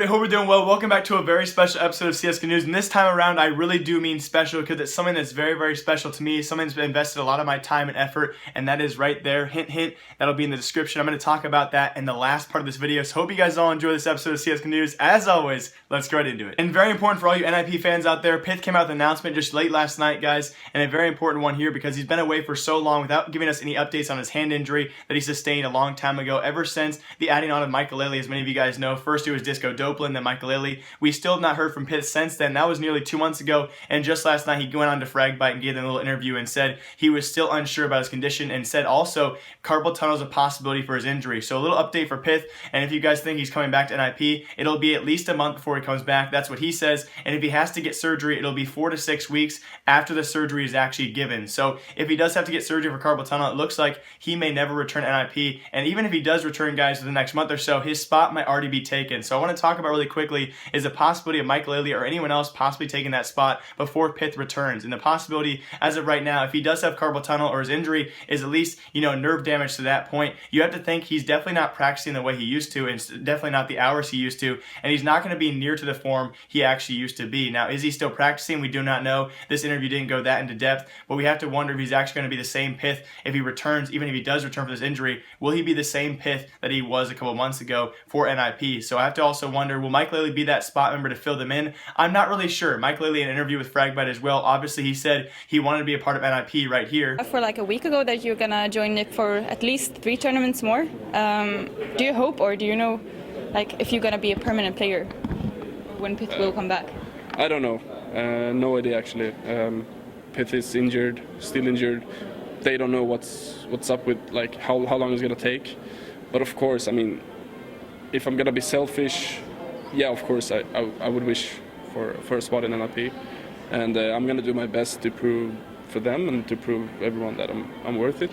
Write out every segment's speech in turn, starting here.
everybody, hope we're doing well. Welcome back to a very special episode of CS:GO News, and this time around I really do mean special because it's something that's very, very special to me. Something that's invested a lot of my time and effort, and that is right there. Hint, hint, that'll be in the description. I'm going to talk about that in the last part of this video, so hope you guys all enjoy this episode of CS:GO News. As always, let's get right into it. And very important for all you NIP fans out there, Pyth came out with an announcement just late last night, guys, and a very important one here because he's been away for so long without giving us any updates on his hand injury that he sustained a long time ago, ever since the adding on of Maikelele, as many of you guys know. First it was Disco Doplin, then Maikelele. We still have not heard from Pyth since then. That was nearly 2 months ago, and just last night he went on to FACEIT and gave them a little interview and said he was still unsure about his condition, and said also carpal tunnel is a possibility for his injury. So a little update for Pyth, and if you guys think he's coming back to NIP, it'll be at least a month before he comes back. That's what he says, and if he has to get surgery, it'll be 4 to 6 weeks after the surgery is actually given. So if he does have to get surgery for carpal tunnel, it looks like he may never return to NIP, and even if he does return, guys, for the next month or so, his spot might already be taken. So I want to talk about really quickly is the possibility of Maikelele or anyone else possibly taking that spot before Pyth returns. And the possibility as of right now, if he does have carpal tunnel or his injury is at least, nerve damage to that point, you have to think he's definitely not practicing the way he used to, and definitely not the hours he used to, and he's not going to be near to the form he actually used to be. Now, is he still practicing? We do not know. This interview didn't go that into depth, but we have to wonder if he's actually going to be the same Pyth if he returns. Even if he does return for this injury, will he be the same Pyth that he was a couple months ago for NIP? So I have to also wonder, will Maikelele be that spot member to fill them in? I'm not really sure. Maikelele, in an interview with FACEIT as well, obviously he said he wanted to be a part of NIP right here. For like a week ago that you're gonna join Nick for at least 3 tournaments more. Do you hope, or do you know, like, if you're gonna be a permanent player when Pyth will come back? I don't know. No idea actually. Pyth is injured, still injured. They don't know what's up with, like, how long it's gonna take. But of course, I mean, if I'm gonna be selfish, yeah, of course I would wish for a spot in NIP, and I'm gonna do my best to prove for them and to prove everyone that I'm worth it.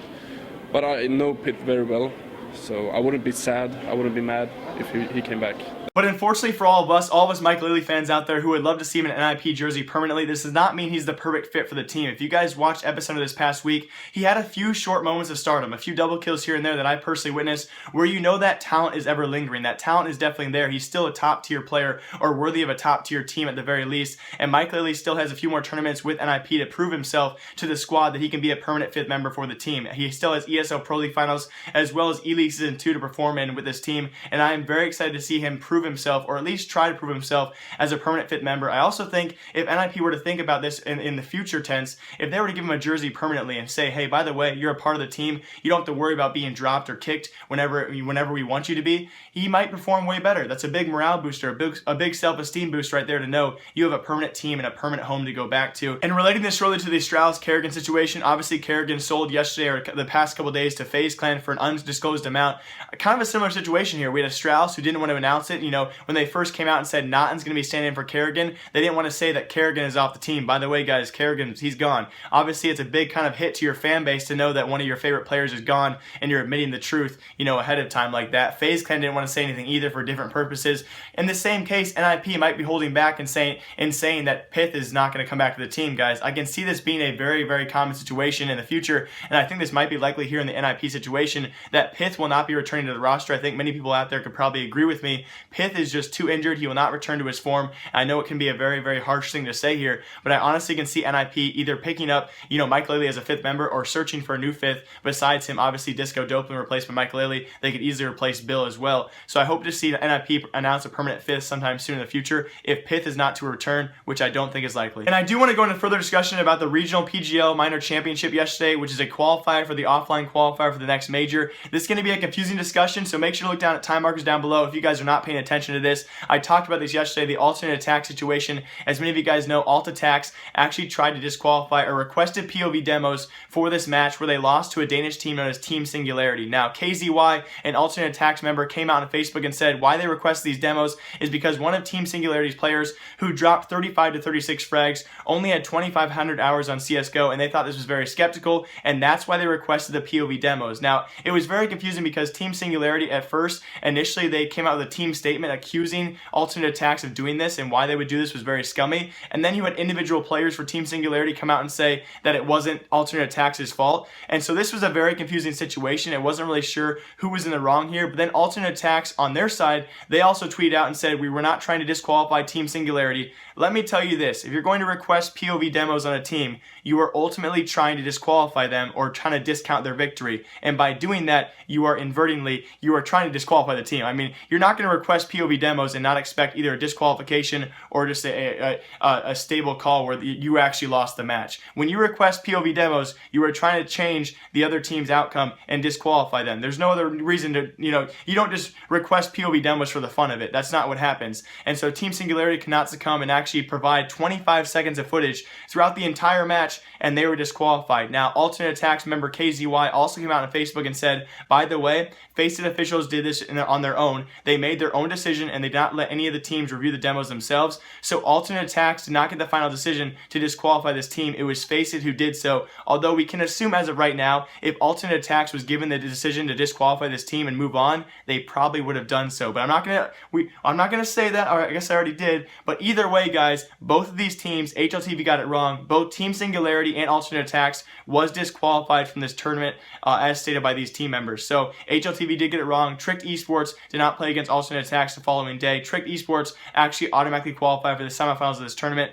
But I know Pyth very well, so I wouldn't be sad, I wouldn't be mad if he came back. But unfortunately for all of us Maikelele fans out there who would love to see him in an NIP jersey permanently, this does not mean he's the perfect fit for the team. If you guys watched Epicenter this past week, he had a few short moments of stardom, a few double kills here and there that I personally witnessed, where that talent is ever lingering. That talent is definitely there. He's still a top tier player, or worthy of a top tier team at the very least, and Maikelele still has a few more tournaments with NIP to prove himself to the squad that he can be a permanent 5th member for the team. He still has ESL Pro League finals as well as Eleague Season 2 to perform in with this team, and I am very excited to see him prove himself, or at least try to prove himself as a permanent 5th member. I also think if NIP were to think about this in the future tense, if they were to give him a jersey permanently and say, hey, by the way, you're a part of the team, you don't have to worry about being dropped or kicked whenever we want you to be, he might perform way better. That's a big morale booster, a big self-esteem boost right there, to know you have a permanent team and a permanent home to go back to. And relating this really to the Strauss-Kerrigan situation, obviously Kerrigan sold yesterday or the past couple days to FaZe Clan for an undisclosed amount. Kind of a similar situation here. We had a Strauss who didn't want to announce it. When they first came out and said Naughton's going to be standing in for Kerrigan, they didn't want to say that Kerrigan is off the team. By the way, guys, Kerrigan, he's gone. Obviously, it's a big kind of hit to your fan base to know that one of your favorite players is gone, and you're admitting the truth, ahead of time like that. FaZe Clan didn't want to say anything either for different purposes. In the same case, NIP might be holding back and saying that Pyth is not going to come back to the team, guys. I can see this being a very, very common situation in the future, and I think this might be likely here in the NIP situation, that Pyth will not be returning to the roster. I think many people out there could probably agree with me. Pyth is just too injured. He will not return to his form. I know it can be a very, very harsh thing to say here, but I honestly can see NIP either picking up, Maikelele as a 5th member, or searching for a new 5th besides him. Obviously, Disco Doplin replaced by Maikelele. They could easily replace Bill as well. So I hope to see NIP announce a permanent 5th sometime soon in the future if Pyth is not to return, which I don't think is likely. And I do want to go into further discussion about the regional PGL minor championship yesterday, which is a qualifier for the offline qualifier for the next major. This is going to be a confusing discussion, so make sure to look down at time markers down below if you guys are not paying attention to this. I talked about this yesterday, the alternate attack situation. As many of you guys know, Attax actually tried to disqualify or requested POV demos for this match, where they lost to a Danish team known as Team Singularity. Now, KZY, an alternate attacks member, came out on Facebook and said why they requested these demos is because one of Team Singularity's players, who dropped 35 to 36 frags, only had 2,500 hours on CSGO, and they thought this was very skeptical, and that's why they requested the POV demos. Now, it was very confusing because Team Singularity at first initially Eventually, they came out with a team statement accusing Alternate Attax of doing this, and why they would do this was very scummy. And then you had individual players for Team Singularity come out and say that it wasn't Alternate Attax's fault. And so this was a very confusing situation. It wasn't really sure who was in the wrong here. But then Alternate Attax on their side, they also tweeted out and said, we were not trying to disqualify Team Singularity. Let me tell you this, if you're going to request POV demos on a team, you are ultimately trying to disqualify them or trying to discount their victory. And by doing that, you are trying to disqualify the team. I mean, you're not going to request POV demos and not expect either a disqualification or just a stable call where you actually lost the match. When you request POV demos, you are trying to change the other team's outcome and disqualify them. There's no other reason to, you don't just request POV demos for the fun of it. That's not what happens. And so Team Singularity cannot succumb and actually provide 25 seconds of footage throughout the entire match, and they were disqualified. Now, Alternate Attax member KZY also came out on Facebook and said, by the way, FACEIT officials did this on their own. They made their own decision, and they did not let any of the teams review the demos themselves. So Alternate Attax did not get the final decision to disqualify this team. It was FACEIT who did so. Although we can assume as of right now, if Alternate Attax was given the decision to disqualify this team and move on, they probably would have done so. But I'm not gonna say that, or I guess I already did. But either way, guys, both of these teams, HLTV got it wrong. Both Team Singularity and Alternate Attax was disqualified from this tournament, as stated by these team members. So HLTV did get it wrong. Tricked Esports did not play against Alternate Attax the following day. Tricked Esports actually automatically qualified for the semifinals of this tournament,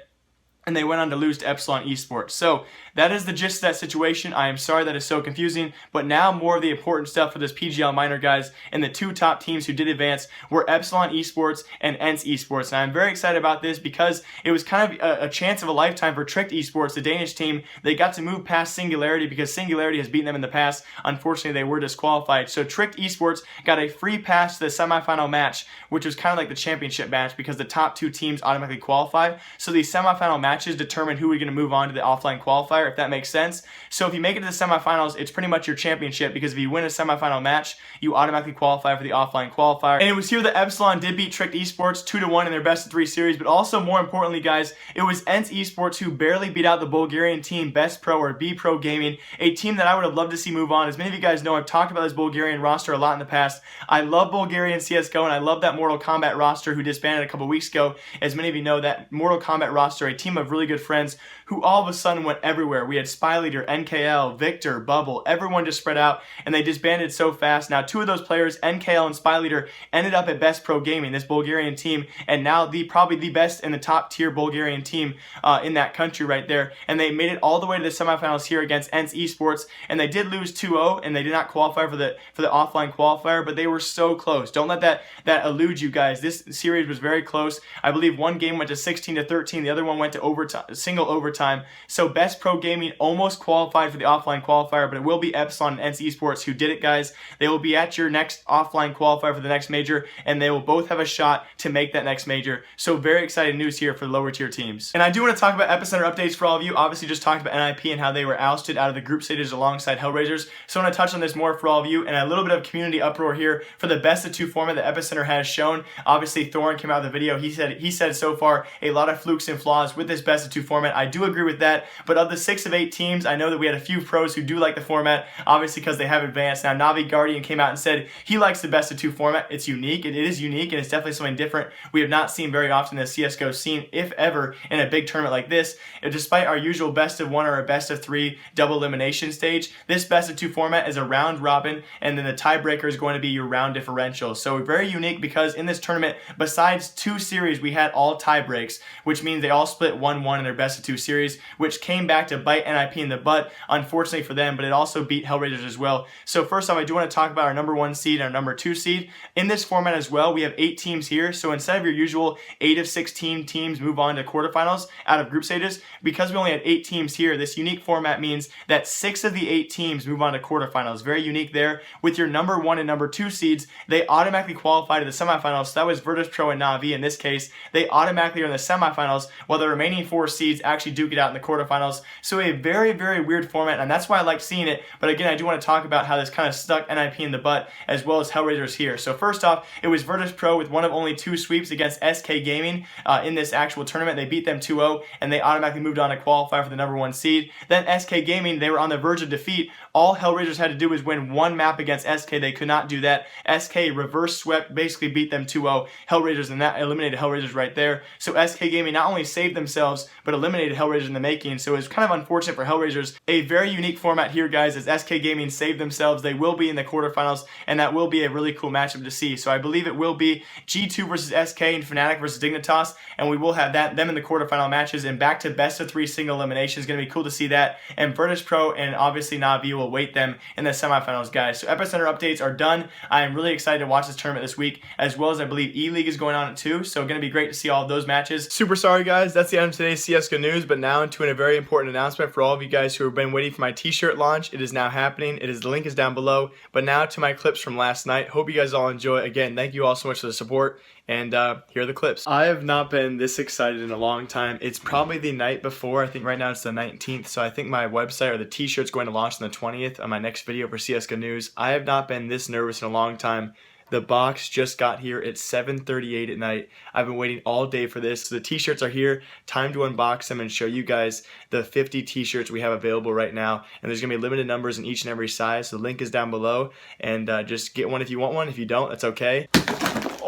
and they went on to lose to Epsilon Esports. So that is the gist of that situation. I am sorry that is so confusing, but now more of the important stuff for this PGL minor, guys, and the two top teams who did advance were Epsilon Esports and Ence Esports. And I'm very excited about this because it was kind of a chance of a lifetime for Tricked Esports, the Danish team. They got to move past Singularity because Singularity has beaten them in the past. Unfortunately, they were disqualified. So Tricked Esports got a free pass to the semifinal match, which was kind of like the championship match because the top two teams automatically qualify. So the semifinal matches determine who we're going to move on to the offline qualifier, if that makes sense. So if you make it to the semifinals, it's pretty much your championship because if you win a semifinal match, you automatically qualify for the offline qualifier. And it was here that Epsilon did beat Tricked Esports 2-1 in their best of 3 series, but also more importantly, guys, it was Ence Esports who barely beat out the Bulgarian team Best Pro or B Pro Gaming, a team that I would have loved to see move on. As many of you guys know, I've talked about this Bulgarian roster a lot in the past. I love Bulgarian CSGO, and I love that Mortal Kombat roster who disbanded a couple weeks ago. As many of you know, that Mortal Kombat roster, a team of really good friends who all of a sudden went everywhere. We had Spy Leader, NKL, Victor, Bubble, everyone just spread out, and they disbanded so fast. Now, two of those players, NKL and Spy Leader, ended up at Best Pro Gaming, this Bulgarian team, and now probably the best and the top tier Bulgarian team in that country right there. And they made it all the way to the semifinals here against Ence Esports, and they did lose 2-0, and they did not qualify for the offline qualifier, but they were so close. Don't let that elude you guys. This series was very close. I believe one game went to 16-13, the other one went to overtime, single overtime. So Best Pro Gaming almost qualified for the offline qualifier, but it will be Epsilon and Ence Esports who did it, guys. They will be at your next offline qualifier for the next major, and they will both have a shot to make that next major. So very exciting news here for the lower tier teams. And I do want to talk about Epicenter updates for all of you. Obviously just talked about NIP and how they were ousted out of the group stages alongside Hellraisers. So I want to touch on this more for all of you, and a little bit of community uproar here for the best of 2 format that Epicenter has shown. Obviously Thorin came out of the video. He said so far a lot of flukes and flaws with this best of 2 format. I do agree with that, but of the 6 of 8 teams, I know that we had a few pros who do like the format, obviously because they have advanced. Now Navi Guardian came out and said he likes the best of 2 format. It's unique, it is unique, and it's definitely something different we have not seen very often in the CSGO scene, if ever, in a big tournament like this. And despite our usual best of 1 or a best of 3 double elimination stage, this best of 2 format is a round robin, and then the tiebreaker is going to be your round differential. So very unique because in this tournament, besides 2 series, we had all tie breaks, which means they all split 1-1 in their best of 2 series, which came back to bite NIP in the butt, unfortunately for them, but it also beat Hellraisers as well. So first off, I do want to talk about our number 1 seed and our number 2 seed. In this format as well, we have 8 teams here, so instead of your usual 8 of 16 teams move on to quarterfinals out of group stages, because we only had 8 teams here, this unique format means that 6 of the 8 teams move on to quarterfinals. Very unique there. With your number 1 and number 2 seeds, they automatically qualify to the semifinals. So that was Virtus Pro and Navi. In this case, they automatically are in the semifinals, while the remaining remaining 4 seeds actually duke it out in the quarterfinals. So a very, very weird format, and that's why I like seeing it. But again, I do want to talk about how this kind of stuck NIP in the butt, as well as Hellraisers here. So first off, it was Virtus Pro with one of only 2 sweeps against SK Gaming in this actual tournament. They beat them 2-0, and they automatically moved on to qualify for the number 1 seed. Then SK Gaming, they were on the verge of defeat. All Hellraisers had to do was win 1 map against SK. They could not do that. SK reverse swept, basically beat them 2-0. Hellraisers, and that eliminated Hellraisers right there. So SK Gaming not only saved themselves, but eliminated Hellraisers in the making. So it was kind of unfortunate for Hellraisers. A very unique format here, guys, as SK Gaming saved themselves. They will be in the quarterfinals, and that will be a really cool matchup to see. So I believe it will be G2 versus SK and Fnatic versus Dignitas, and we will have them in the quarterfinal matches, and back to best of 3 single elimination. Is going to be cool to see that. And Virtus Pro and obviously Na'Vi will wait them in the semifinals, guys. So Epicenter updates are done. I am really excited to watch this tournament this week, as well as I believe Eleague is going on too. So going to be great to see all of those matches. Super sorry, guys. That's the end of today's CSGO news, but now into a very important announcement for all of you guys who have been waiting for my t-shirt launch. It is now happening. The link is down below. But now to my clips from last night. Hope you guys all enjoy. Again, thank you all so much for the support. And here are the clips. I have not been this excited in a long time. It's probably the night before. I think right now it's the 19th. So I think my website or the t-shirt's going to launch on the 20th on my next video for CSGO news. I have not been this nervous in a long time. The box just got here at 7:38 at night. I've been waiting all day for this. So the t-shirts are here. Time to unbox them and show you guys the 50 t-shirts we have available right now. And there's going to be limited numbers in each and every size. The link is down below. And just get one if you want one. If you don't, that's okay.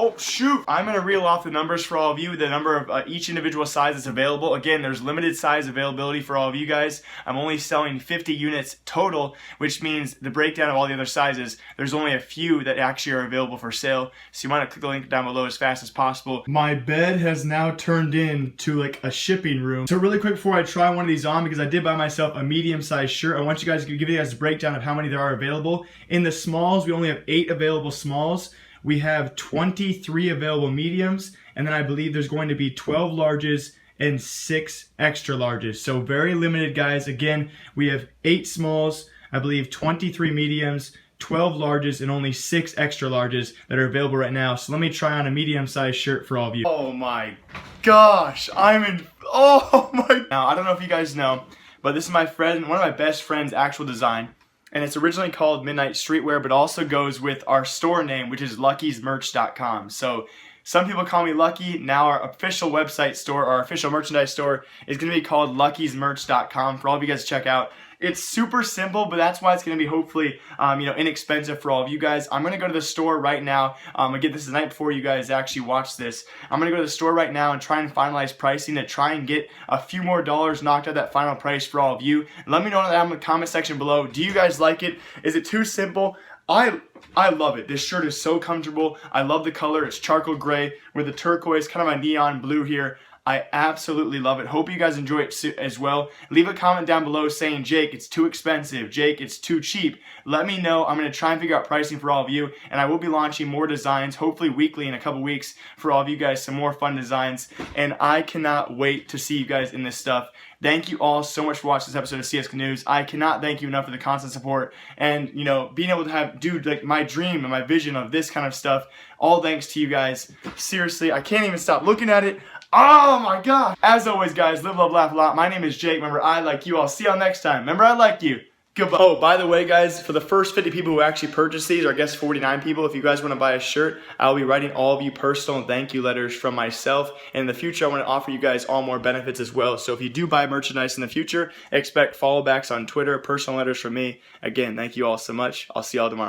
Oh, shoot. I'm going to reel off the numbers for all of you, the number of each individual size that's available. Again, there's limited size availability for all of you guys. I'm only selling 50 units total, which means the breakdown of all the other sizes, there's only a few that actually are available for sale. So you want to click the link down below as fast as possible. My bed has now turned into like a shipping room. So really quick before I try one of these on, because I did buy myself a medium-sized shirt, I want you guys to give you guys a breakdown of how many there are available. In the smalls, we only have 8 available smalls. We have 23 available mediums, and then I believe there's going to be 12 larges and 6 extra larges. So very limited, guys. Again, we have 8 smalls, I believe 23 mediums, 12 larges, and only 6 extra larges that are available right now. So let me try on a medium-sized shirt for all of you. Oh my gosh, oh my. Now, I don't know if you guys know, but this is my friend, one of my best friend's actual design. And it's originally called Midnight Streetwear, but also goes with our store name, which is luckysmerch.com. So some people call me Lucky. Now our official website store, our official merchandise store, is going to be called luckysmerch.com for all of you guys to check out. It's super simple, but that's why it's going to be hopefully, inexpensive for all of you guys. I'm going to go to the store right now. Again, this is the night before you guys actually watch this. I'm going to go to the store right now and try and finalize pricing to try and get a few more dollars knocked out of that final price for all of you. Let me know in the comment section below. Do you guys like it? Is it too simple? I love it. This shirt is so comfortable. I love the color. It's charcoal gray with the turquoise, kind of a neon blue here. I absolutely love it. Hope you guys enjoy it as well. Leave a comment down below saying, Jake, it's too expensive. Jake, it's too cheap. Let me know. I'm going to try and figure out pricing for all of you. And I will be launching more designs, hopefully weekly in a couple weeks for all of you guys, some more fun designs. And I cannot wait to see you guys in this stuff. Thank you all so much for watching this episode of CSGO News. I cannot thank you enough for the constant support and, being able to have, like my dream and my vision of this kind of stuff. All thanks to you guys. Seriously, I can't even stop looking at it. Oh my god. As always, guys, live, love, laugh a lot. My name is Jake. Remember, I like you. I'll see y'all next time. Remember, I like you. Goodbye. Oh, by the way, guys, for the first 50 people who actually purchase these, or I guess 49 people, if you guys want to buy a shirt, I'll be writing all of you personal thank you letters from myself. And in the future, I want to offer you guys all more benefits as well. So if you do buy merchandise in the future, expect follow backs on Twitter, personal letters from me. Again, thank you all so much. I'll see y'all tomorrow.